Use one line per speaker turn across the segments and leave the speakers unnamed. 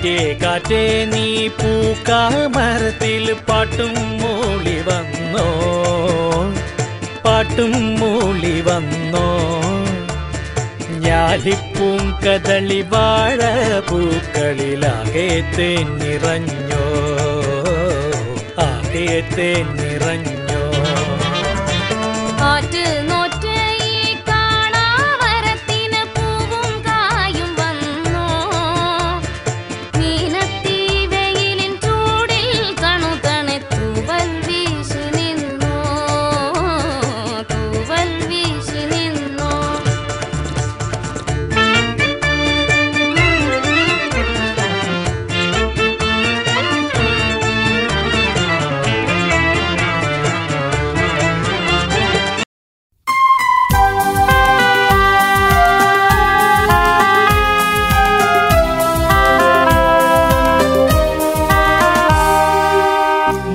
കാറ്റേ കാറ്റേ നീ പൂക്കാമരത്തിൽ പാട്ടും മൂളി വന്നോ, പാട്ടും മൂളി വന്നോ. ഞാലിപ്പൂം കദളി വാഴ പൂക്കളിലാകെ തേൻ നിറഞ്ഞോ, ആകെ തേൻ നിറഞ്ഞോ.
ആറ്റ് നോറ്റ് ഈ കാണാമരത്തിന് പൂവും കായും വന്നോ, മീനത്തി വെയിലിൻ ചൂടിൽ കണുതണെ തൂവൽ വീശി നിന്നോ, തൂവൽ വീശി നിന്നോ.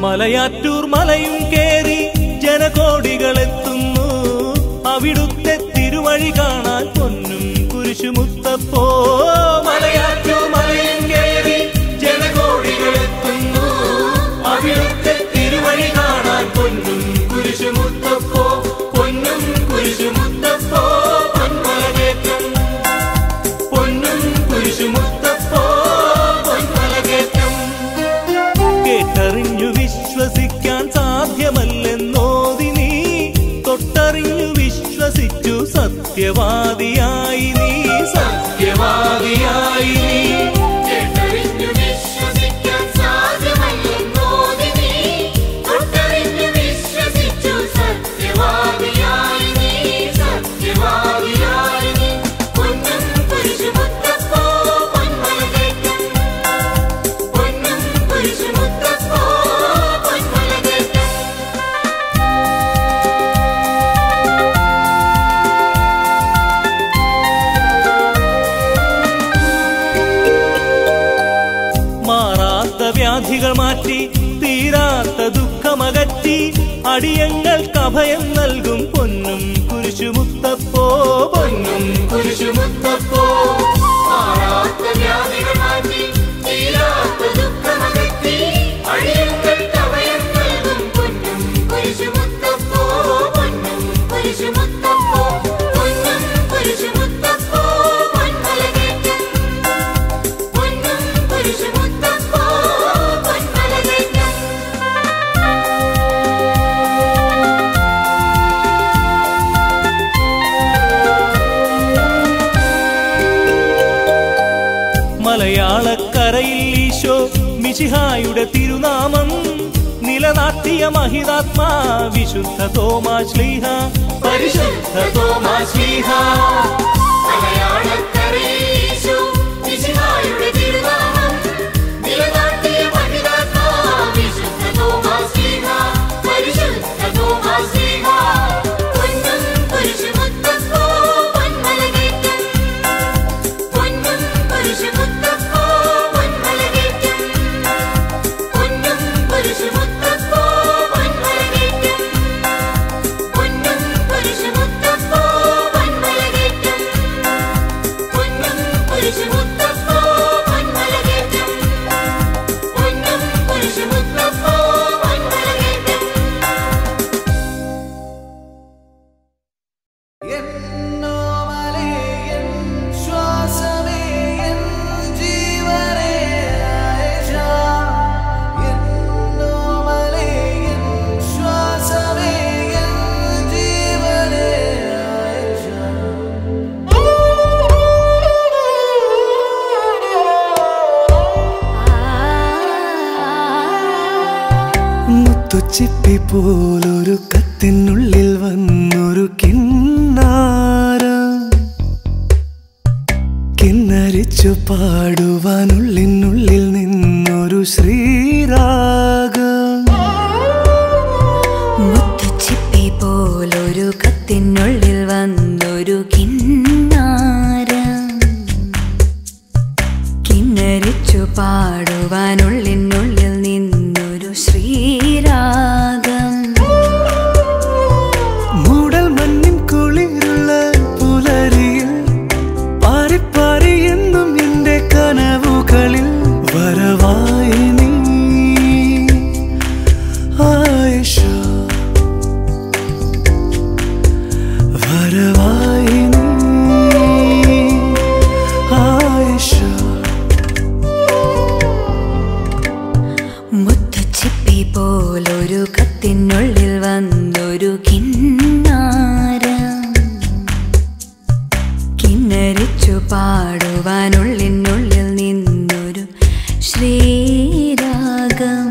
മലയാറ്റൂർ മലയും കേറി ജനകോടികളെത്തുന്നു, അവിടുത്തെ തിരുവഴി കാണാൻ പൊന്നും കുരിശുമുത്തപ്പോ. മലയാറ്റൂർ മലയും കേറി ജനകോടികളെത്തുന്നു, അവിടുത്തെ തിരുവഴി കാണാൻ പൊന്നും കുരിശുമുത്തപ്പോ, പൊന്നും കുരിശുമുത്തപ്പോ. പൊന്മലകേറ്റം പൊന്നും കുരിശുമുത്തപ്പോ, പൊന്മലകേറ്റം. കേട്ടറിഞ്ഞു വിശ്വസിക്കാൻ സാധ്യമല്ലെന്നോതി നീ, തൊട്ടറിഞ്ഞു വിശ്വസിച്ചു സത്യവാദിയായി നീ, സത്യവാദിയായി നീ.
കേട്ടറിഞ്ഞു വിശ്വസിക്കാൻ സാധ്യമല്ലെന്നോതി നീ, തൊട്ടറിഞ്ഞു വിശ്വസിച്ചു സത്യവാദിയായി നീ, സത്യവാദിയായി നീ. പൊന്നും കുരിശുമുത്തപ്പോ, പൊന്മലകേറ്റം, പൊന്നും കുരിശുമുത്തപ്പോ, പൊന്മലകേറ്റം.
മാറാത്ത വ്യാധികൾ മാറ്റി തീരാത്ത ദുഃഖമകറ്റി അടിയങ്ങൾക്ക് അഭയം നൽകും പൊന്നും കുരിശുമുത്തപ്പോ, പൊന്നും കുരിശുമുത്തപ്പോ.
മാറാത്ത വ്യാധികൾ മാറ്റി തീരാത്ത ദുഃഖമകറ്റി അടിയങ്ങൾക്ക് അഭയം നൽകും പൊന്നും കുരിശുമുത്തപ്പോ, പൊന്നും കുരിശുമുത്തപ്പോ, പൊന്നും കുരിശുമുത്തപ്പോ, പൊന്മലകേറ്റം, പൊന്നും കുരിശുമുത്തപ്പോ, പൊന്മലകേറ്റം.
മലയാളക്കരയിൽ ഈശോ മിശിഹായുടെ തിരുനാമം നിലനാട്ടിയ മഹിതാത്മാ വിശുദ്ധ തോമാശ്ലീഹ, പരിശുദ്ധ തോമാശ്ലീഹ.
മലയാളക്കരയിൽ ഈശോ മിശിഹായുടെ തിരുനാമം നിലനാട്ടിയ മഹിതാത്മാ വിശുദ്ധ തോമാശ്ലീഹ, പരിശുദ്ധ തോമാശ്ലീഹ. പൊന്നും കുരിശുമുത്തപ്പോ, പൊന്മലകേറ്റം, പൊന്നും കുരിശുമുത്തപ്പോ, പൊന്മലകേറ്റം, പൊന്നും കുരിശുമുത്തപ്പോ, പൊന്മലകേറ്റം, പൊന്നും കുരിശുമുത്തപ്പോ, പൊന്മലകേറ്റം, പൊന്നും കുരിശുമുത്തപ്പോ, പൊന്മലകേറ്റം, പൊന്നും കുരിശുമുത്തപ്പോ, പൊന്മലകേറ്റം.
എന്നോമലേ എൻ ശ്വാസമേ എൻ ജീവനേ ആയേശ, എന്നോമലേ എൻ ശ്വാസമേ എൻ ജീവനേ ആയേശ. മുത്തുച്ചിപ്പി പോലൊരു കത്തിനുള്ളിൽ വന്നൊരു കിന്നാരം, കിന്നരിച്ചു പാടുവാനുള്ളിനുള്ളിൽ നിന്നൊരു ശ്രീരാഗം.
മുത്തുച്ചിപ്പി പോലൊരു കത്തിനുള്ളിൽ വന്നൊരു കിന്നാരം, കിന്നരിച്ചു പാടുവാനുള്ളിനുള്ളിൽ നിന്നൊരു ശ്രീരാഗം.
മൂടൽ മഞ്ഞിൻ കുളിരുള്ള പുലരിയിൽ പാറിപ്പാറി എന്നും എന്റെ കനവുകളിൽ വരവായി നീ ആയിഷ വരവായി നീ ആയിഷ
മുത്തുച്ചിപ്പി പോലൊരു കത്തിനുള്ളിൽ വന്നൊരു കിന്നാരം കിന്നരിച്ചു പാടുവാനുള്ളിനുള്ളിൽ നിന്നൊരു ശ്രീരാഗം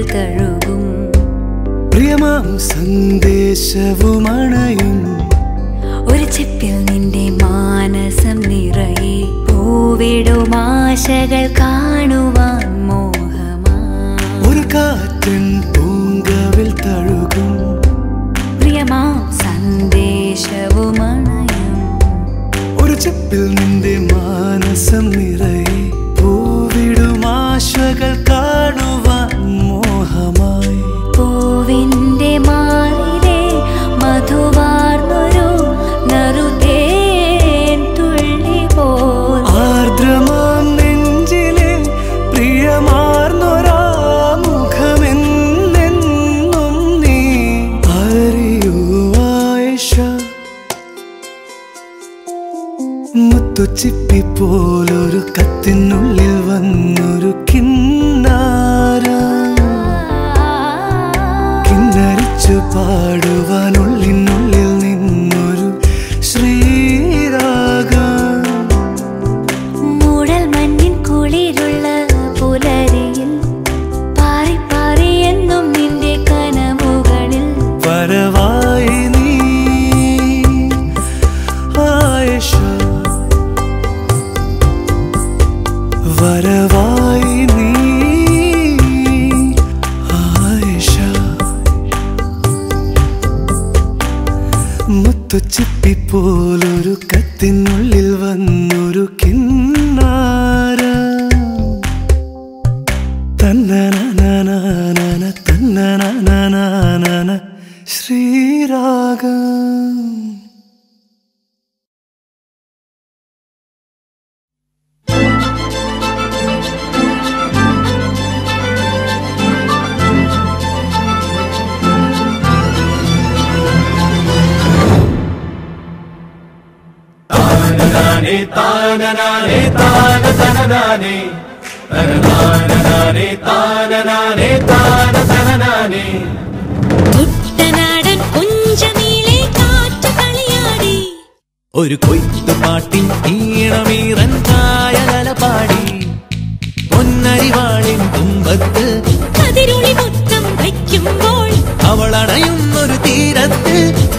തഴുകും
പ്രിയമാം സന്ദേശവുമണയും
ഒരു ചെപ്പിൽ നിന്റെ മാനസം നിറയെ പൂവിടും ആശകൾ കാണുവാൻ മോഹമാ
ഒരു കാറ്റിൻ പൂങ്കവിൽ തഴുകും
പ്രിയമാം സന്ദേശവുമണയും
ഒരു ചെപ്പിൽ നിന്റെ മാനസം നിറയെ പൂവിടും ആശകൾ കാണുവാൻ മോഹമായി
പൂവിന്റെ മാറിലെ മധുവാർന്നൊരു നറുതേൻ തുള്ളി പോൽ
ആർദ്രമാം നെഞ്ചിലെ പ്രിയമാർന്നൊരാ മുഖമെന്നെന്നും നീ അറിയൂ ആയിഷ മുത്തുച്ചിപ്പി പോലൊരു കത്തിനുള്ളിൽ വന്നൊരു കിന്നരിച്ചു പാടുവാനുള്ളിനുള്ളിൽ നിന്നൊരു ശ്രീരാഗം
മൂടൽ മഞ്ഞിൻ കുളിരുള്ള പുലരിയിൽ പാറി പാറി എന്നും നിന്റെ കനവുകളിൽ
വരവായി നീ ആയിഷ വരവായി നീ ആയിഷ മുത്തുച്ചിപ്പി പോലൊരു കത്തിനുള്ളിൽ വന്നൊരു കിന്നാരം തന്നനനനനന തന്നനനനന ശ്രീരാഗം
താനനാനേ താനതനനാനേ തനനാനനാനേ താനനാനേ താനതനനാനേ
കുട്ടനാടൻ കുഞ്ചനീളെ കാറ്റ് കളിയാടി
ഒരു കൊയ്ത്തുപാട്ടിൻ ഈണമീറൻ കായലല പാടി പൊന്നരിവാളിൻ തുമ്പത്ത്
കതിരുളി മൊത്തം വയ്ക്കുമ്പോൾ
അവളണയുന്നൊരു തീരത്ത്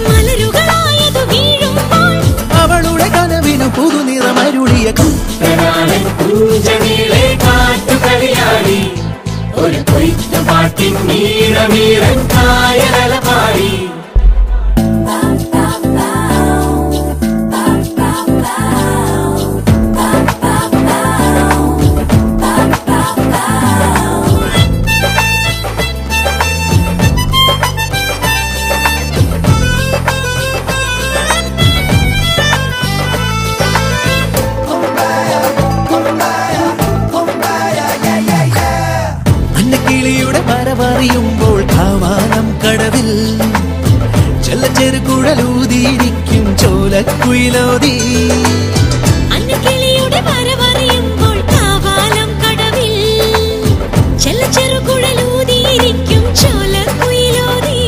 മലരുകളായതു വീഴുമ്പോൾ
അവളുടെ കനവിനു പുതുനിറമരുളിയ കുട്ടനാടൻ കുഞ്ചനീളെ കാറ്റു കളിയാടി ഒരു കൊയ്ത്തുപാട്ടിൻ ഈണമീറൻ കായലല പാടി അന്നക്കിളിയുടെ വരവറിയുമ്പോൾ കാവാനം കടവിൽ ചെല്ലച്ചെറുകുഴലൂതിയിരിക്കും ചോലക്കുയിലോതി
അന്നക്കിളിയുടെ വരവറിയുമ്പോൾ കാവാലം കടവിൽ ചെറുകുഴലൂതിയിരിക്കും ചോലക്കുയിലോതി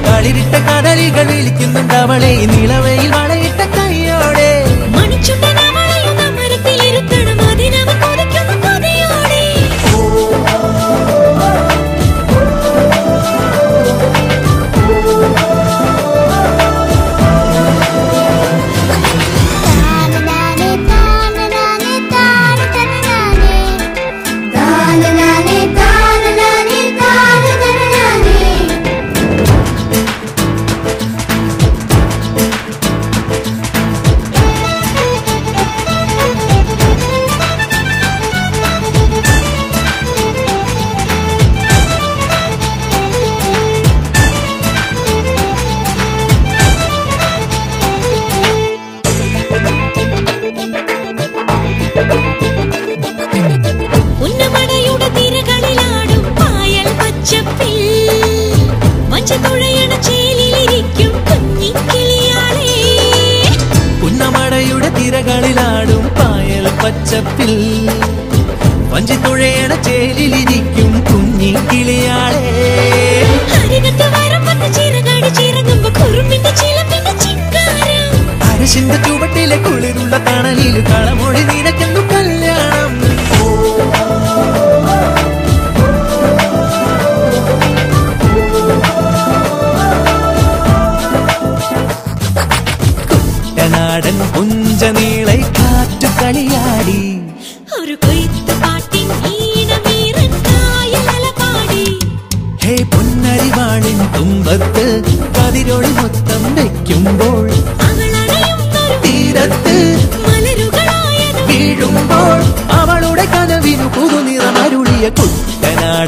കളിരിട്ട കടലികൾ വിളിക്കുന്നുണ്ട് അവളെ നിളവയിൽ വളയിട്ട കൈയോടെ
മണിച്ചുണ്ടനവളെയും അമരത്തിലിരുത്തണം അതിനവ കൊതിക്കുന്നു കൊതിയോടെ
താനനാനേ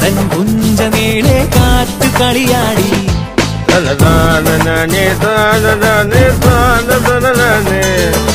കടൻ പുഞ്ചമേളെ കാത്തു കളിയാടി
da da da da da da da da da da da